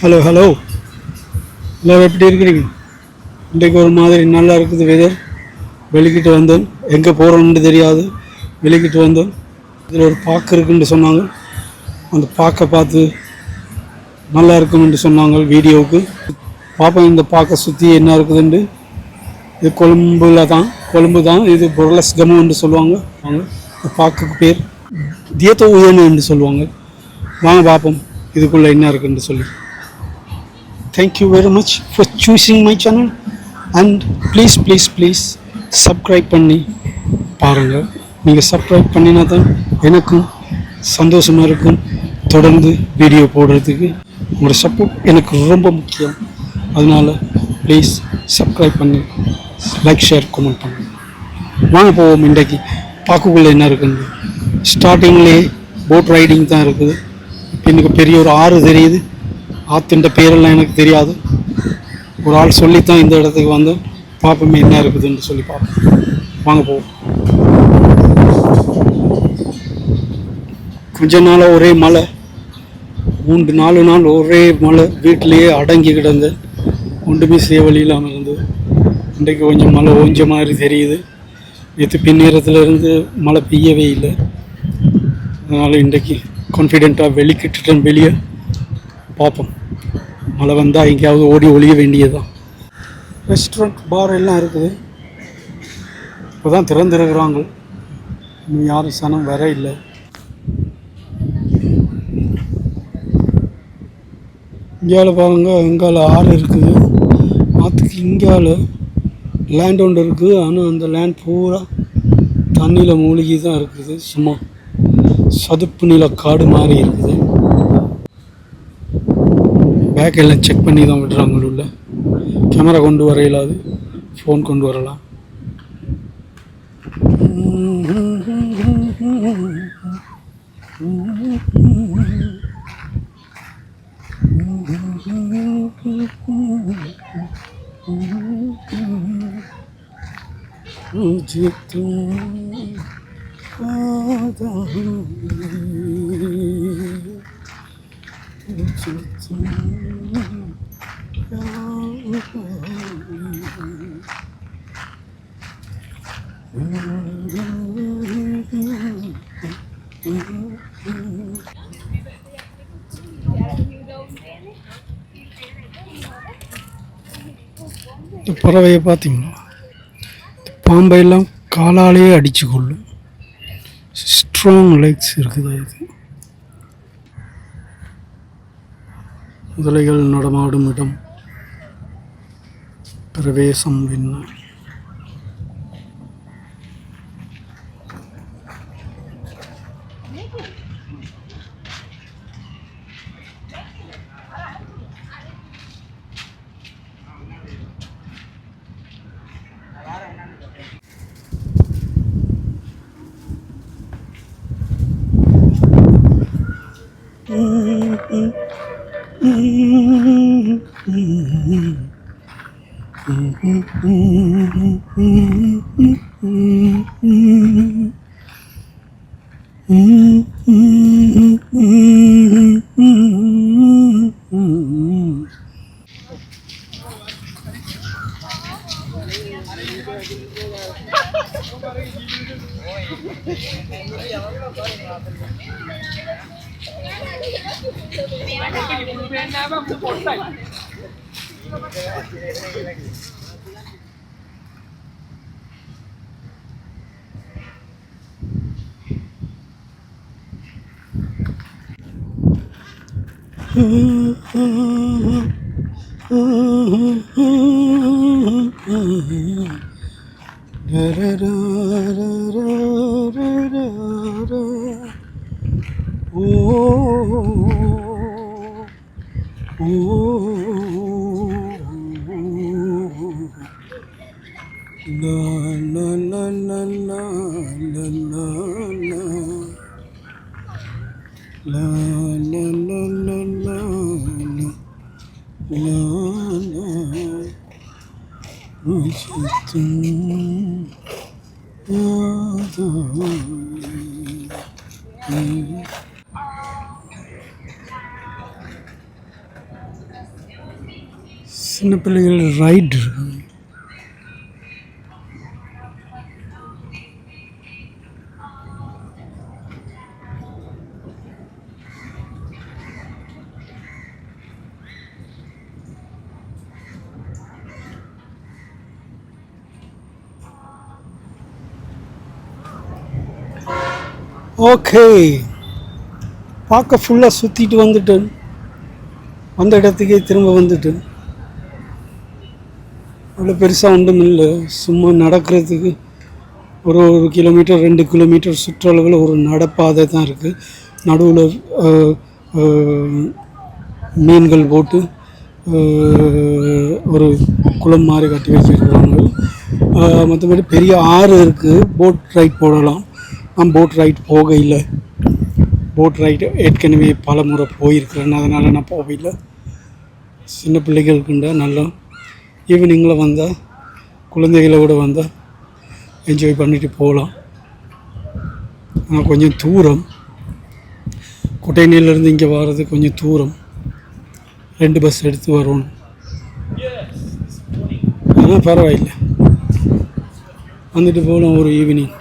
Hello hello எல்லோரும் எப்படி இருக்கிறீங்க? இன்றைக்கு ஒரு மாதிரி நல்லா இருக்குது வெதர். வெளிக்கிட்டு வந்தேன், எங்கே போகிறோன்னு தெரியாது. வெளிக்கிட்டு வந்தேன், இதில் ஒரு பார்க் இருக்குன்னு சொன்னாங்க. அந்த பார்க்கை பார்த்து நல்லா இருக்குன்னு சொன்னாங்க வீடியோவுக்கு. பார்ப்போம் இந்த பார்க்கை சுற்றி என்ன இருக்குதுண்டு. இது கொழும்பு தான் இது பொருளஸ் கமுன்னு சொல்லுவாங்க. வாங்க, இந்த பார்க்குக்கு பேர் தியத்தோ உயன்னு சொல்லுவாங்க. வாங்க பார்ப்போம் இதுக்குள்ளே என்ன இருக்குன்னு சொல்லி. Thank you very much for choosing my channel and please subscribe பண்ணி பாருங்கள். நீங்கள் சப்ஸ்கிரைப் பண்ணினா தான் எனக்கும் சந்தோஷமாக இருக்கும் தொடர்ந்து வீடியோ போடுறதுக்கு. உங்களோட சப்போர்ட் எனக்கு ரொம்ப முக்கியம். அதனால் ப்ளீஸ் சப்ஸ்கிரைப் பண்ணி லைக் ஷேர் கமெண்ட் பண்ணுங்கள். வாங்க போவோம். இன்றைக்கு பார்க்கக்குள்ளே என்ன இருக்குன்னு. ஸ்டார்டிங்லேயே போட் ரைடிங் தான் இருக்குது. இப்போ எனக்கு பெரிய ஒரு ஆறு தெரியுது. ஆற்றுன்ற பேரெல்லாம் எனக்கு தெரியாது. ஒரு ஆள் சொல்லித்தான் இந்த இடத்துக்கு வந்து பார்ப்போமே என்ன இருக்குதுன்னு சொல்லி பார்ப்போம். வாங்க போவோம். கொஞ்ச நாள் ஒரே மழை, 3-4 நாள் ஒரே மழை. வீட்டிலையே அடங்கி கிடந்து ஒன்றுமே செய்ய வழி இல்லாமல் இருந்தது. இன்றைக்கு கொஞ்சம் மழை ஓஞ்ச மாதிரி தெரியுது. நேற்று பின்னேரத்தில் இருந்து மழை பெய்யவே இல்லை. அதனால் இன்றைக்கு கான்ஃபிடெண்ட்டாக வெளிக்கிட்டுட்டேன். வெளியே பார்ப்போம். மழை வந்தால் எங்கேயாவது ஓடி ஒழிய வேண்டியதுதான். ரெஸ்டாரண்ட் பார் எல்லாம் இருக்குது. இப்போ தான் திறந்துருக்குறாங்க. இன்னும் யாரும் சனம் வர இல்லை. இங்கால பாருங்க, இங்கால ஆறு இருக்குது. ஆற்றுக்கு இங்கால லேண்ட் ஒன்று இருக்குது. ஆனால் அந்த லேண்ட் பூரா தண்ணியில் மூழ்கி தான் இருக்குது. சும்மா சதுப்பு நில காடு மாதிரி இருக்குது. பேக் எல்லாம் செக் பண்ணி தான் விடுறாங்க. உள்ள கேமரா கொண்டு வர இயலாது, ஃபோன் கொண்டு வரலாம். இந்த பறவையை பார்த்தீங்களா? பாம்பையெல்லாம் காலாலேயே அடித்து கொள்ளும். ஸ்ட்ராங் லெக்ஸ் இருக்குதா இது. முதலைகள் நடமாடும் இடம் பிரவேசம் என்ன. சின்ன பிள்ளைகள் ரைட் இருக்கு. ஓகே, பார்க்க ஃபுல்லாக சுற்றிட்டு வந்துட்டேன். அந்த இடத்துக்கே திரும்ப வந்துட்டேன். அவ்வளோ பெருசாக ஒன்றும் இல்லை. சும்மா நடக்கிறதுக்கு ஒரு 1 கிலோமீட்டர் 2 கிலோமீட்டர் சுற்றளவில் ஒரு நடப்பாதை தான் இருக்குது. நடுவில் மீன்கள் போட்டு ஒரு குளம் மாதிரி கட்டி வச்சுருக்குறாங்க. மற்றபடி பெரிய ஆறு இருக்குது. போட் ரைட் போடலாம். நான் போட் ரைட் போக இல்லை. போட் ரைடு ஏற்கனவே பல முறை போயிருக்கிறேன். அதனால் நான் போகவில்லை. சின்ன பிள்ளைகளுக்குண்டா நல்லா ஈவினிங்கில் வந்தால் குழந்தைகளோடு வந்தால் என்ஜாய் பண்ணிட்டு போகலாம். ஆனால் கொஞ்சம் தூரம், குட்டைநீலேருந்து இங்கே வர்றது கொஞ்சம் தூரம். 2 பஸ் எடுத்து வரணும். ஆனால் பரவாயில்லை, வந்துட்டு போகலாம் ஒரு ஈவினிங்.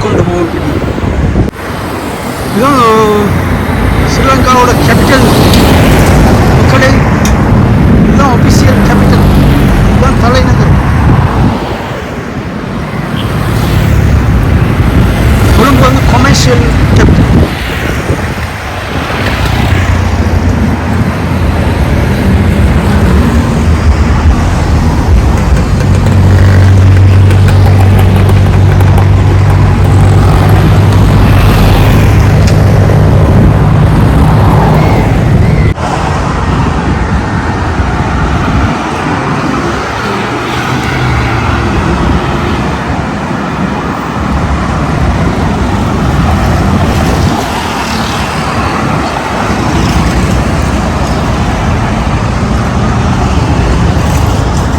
கொண்டு போகும். இதுதான் ஸ்ரீலங்காவோட கேபிட்டல் மக்களே. இதுதான் ஆஃபீஷியல் கேபிட்டல். இதுதான் தலைநகர். கொழும்பு வந்து கொமர்ஷியல் கேபிட்டல்.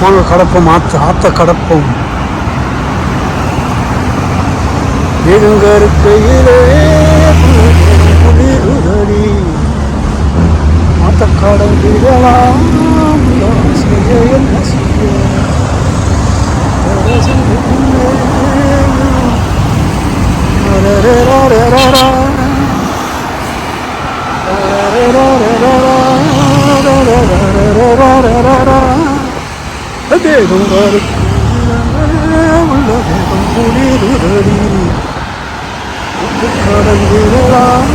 வாங்க கடப்போம், ஆத்த கடப்போம். இருக்கையிலே குளிருதடி ஆத்த கடந்திடலாம். தேகம் உள்ளதேகம் குளிருதடி கடந்திடலாம்.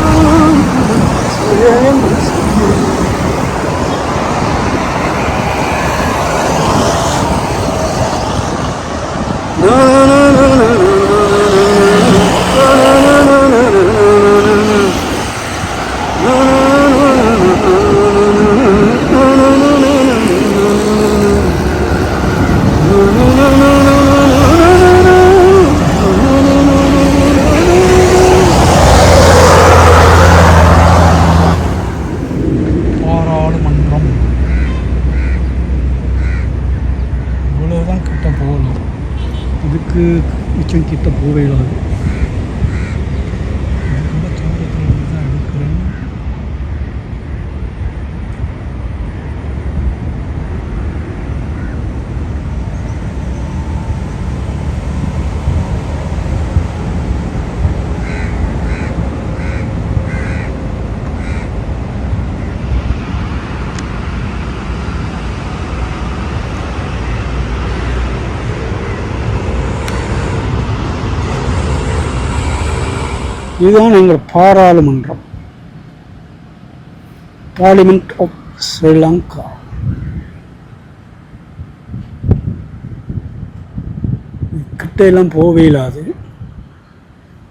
இதுக்கு மிச்சம் கிட்ட போவையிலாது. தான் எடுக்கிறேன். இதுதான் எங்கள் பாராளுமன்றம், பார்லிமெண்ட் ஆஃப் ஸ்ரீலங்கா. கிட்ட எல்லாம் போவே இல்லாது,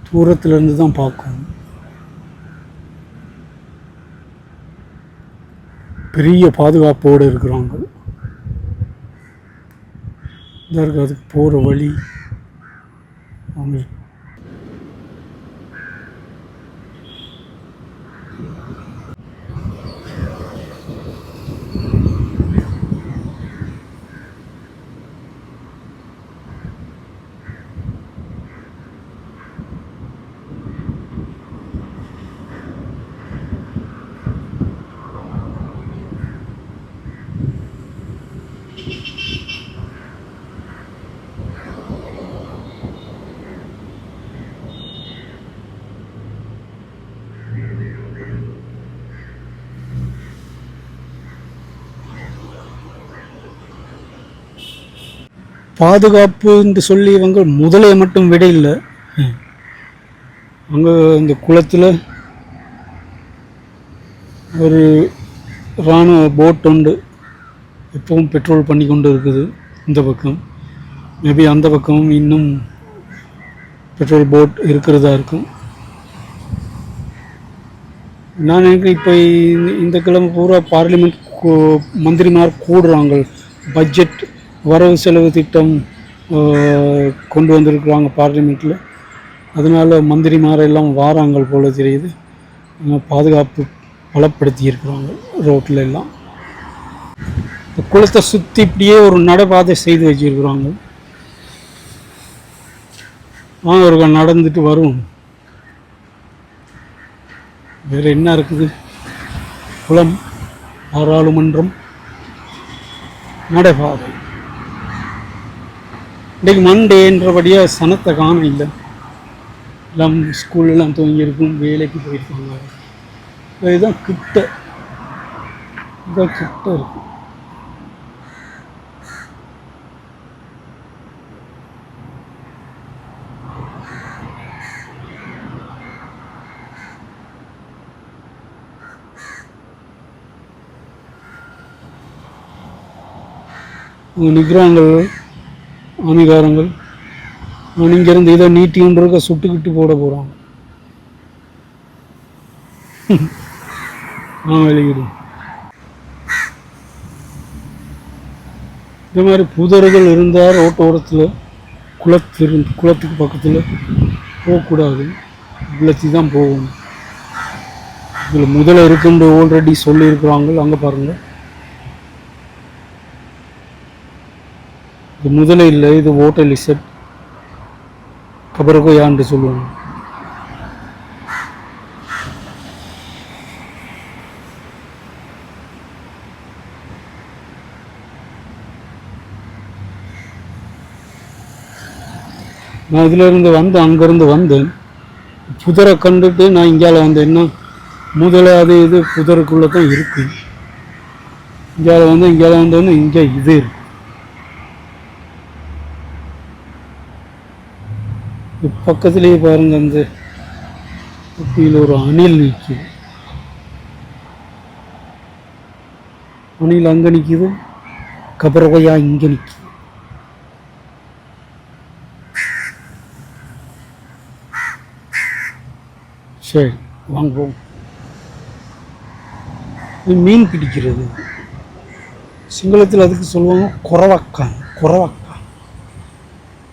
தூரத்திலிருந்து தான் பார்க்கணும். பெரிய பாதுகாப்போடு இருக்கிறாங்க. இதற்கு அதுக்கு போகிற வழி அவங்க பாதுகாப்பு என்று சொல்லி இவங்க முதலையை மட்டும் விட இல்லை. அங்கே இந்த குளத்தில் ஒரு இராணுவ போட் உண்டு, எப்பவும் பெட்ரோல் பண்ணி கொண்டு இருக்குது. இந்த பக்கம் மேபி அந்த பக்கமும் இன்னும் பெட்ரோல் போட் இருக்கிறதா இருக்கும். நான் நினைக்கிறேன் இப்போ இந்த கிழமை பூரா பார்லிமெண்ட் மந்திரிமார் கூடுறாங்க. பட்ஜெட் வரவு செலவு திட்டம் கொண்டு வந்திருக்கிறாங்க பார்லிமெண்ட்டில். அதனால் மந்திரிமாரெல்லாம் வாராங்க போல தெரியுது. பாதுகாப்பு பலப்படுத்தி இருக்கிறாங்க ரோட்டில் எல்லாம். இந்த குளத்தை சுற்றி இப்படியே ஒரு நடைபாதை செய்து வச்சுருக்குறாங்க. அவர்கள் நடந்துட்டு வரும். வேறு என்ன இருக்குது? குளம், பாராளுமன்றம், நடைபாதை. இன்றைக்கு மண்டேன்றபடியாக சனத்தை காண இல்லை. எல்லாம் ஸ்கூலெல்லாம் துவங்கியிருக்கும், வேலைக்கு போயிருக்காங்க. இதுதான் கிட்ட, இதுதான் கிட்ட இருக்கு. நிற்கிறாங்க ஆமிகாரங்கள். நான் இங்கேருந்து இதை நீட்டின்றக்க சுட்டுக்கிட்டு போட போகிறாங்க. வெளியிடும். இந்த மாதிரி புதர்கள் இருந்தால் ரோட்டோரத்தில் குளத்துக்கு பக்கத்தில் போகக்கூடாது. விளத்தி தான் போகணும். இதில் முதல்ல இருக்குன்னு ஆல்ரெடி சொல்லியிருக்கிறாங்க. அங்கே பாருங்கள், இது முதலே இல்லை, இது ஓட்டல் லிசட் கபரகோயான்னு சொல்லுவாங்க. நான் இதிலிருந்து அங்கேருந்து வந்தேன். புதரை கண்டுட்டு நான் இங்கால வந்தேன்னா முதல்ல அது இது புதருக்குள்ளே தான் இருக்கு. இங்கால வந்தோன்னு இங்கே இது இருக்கு. பக்கத்துலேயே பாருங்க, அந்த குப்பியில் ஒரு அணில் நிற்குது. அணில் அங்கே நிற்குது, கபரவையா இங்கே நிற்குது. சரி வாங்குவோம். மீன் பிடிக்கிறது சிங்களத்தில் அதுக்கு சொல்லுவாங்க குறவக்கா.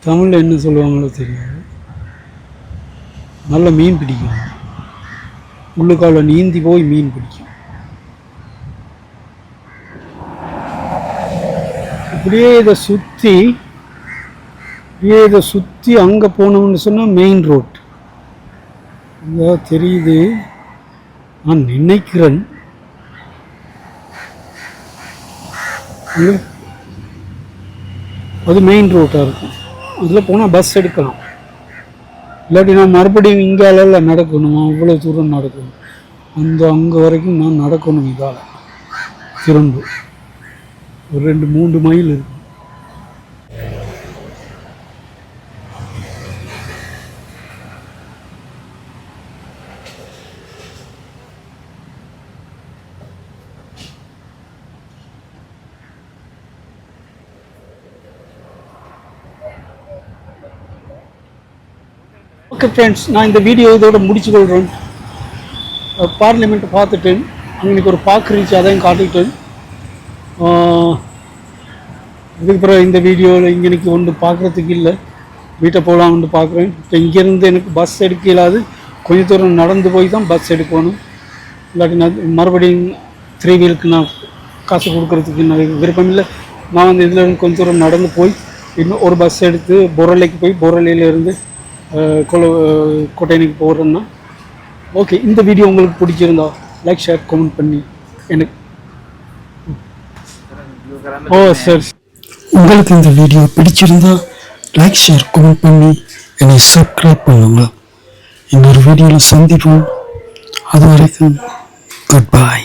தமிழில் என்ன சொல்லுவாங்களோ தெரியாது. நல்ல மீன் பிடிக்கும். உள்ளுக்கால நீந்தி போய் மீன் பிடிக்கும். இப்படியே இதை சுற்றி அப்படியே இதை சுற்றி அங்கே போனோம்னு சொன்னால் மெயின் ரோட் இங்கே தெரியுது. நான் நினைக்கிறேன் அது மெயின் ரோட்டாக இருக்கும். அதில் போனால் பஸ் எடுக்கலாம். இல்லாட்டி நான் மறுபடியும் இங்கால நடக்கணும். அவ்வளோ தூரம் நடக்கணும். அங்கே வரைக்கும் நான் நடக்கணும். இதால் திரும்ப ஒரு 2-3 மைல் இருக்கும். ஓகே ஃப்ரெண்ட்ஸ், நான் இந்த வீடியோ இதோட முடிச்சுக்கொள்கிறேன். பார்லிமெண்ட் பார்த்துட்டேன். அன்றைக்கி ஒரு பார்க் ரீச் அதையும் காட்டிட்டேன். இதுக்கப்புறம் இந்த வீடியோவில் இன்றைக்கி ஒன்று பார்க்குறதுக்கு இல்லை. வீட்டை போகலாம்னு பார்க்குறேன். இப்போ இங்கேருந்து எனக்கு பஸ் எடுக்க இல்லாது கொஞ்சம் தூரம் நடந்து போய் தான் பஸ் எடுக்கணும். இல்லாட்டி நான் மறுபடியும் 3 வீலுக்கு நான் காசு கொடுக்குறதுக்கு எனக்கு விருப்பம் இல்லை. நான் வந்து இதில் கொஞ்சம் தூரம் நடந்து போய் இன்னும் ஒரு பஸ் எடுத்து பொரலைக்கு போய் பொரலையிலேருந்து கோட்டையனுக்கு போடுறேன்னா. ஓகே, இந்த வீடியோ உங்களுக்கு பிடிச்சிருந்தா லைக் ஷேர் கமெண்ட் பண்ணி எனக்கு சரி, உங்களுக்கு இந்த வீடியோ பிடிச்சிருந்தா லைக் ஷேர் கமெண்ட் பண்ணி என்னை சப்ஸ்கிரைப் பண்ணுங்க. இன்னொரு வீடியோவில் சந்திப்போம். அது வரைக்கும் குட் பை.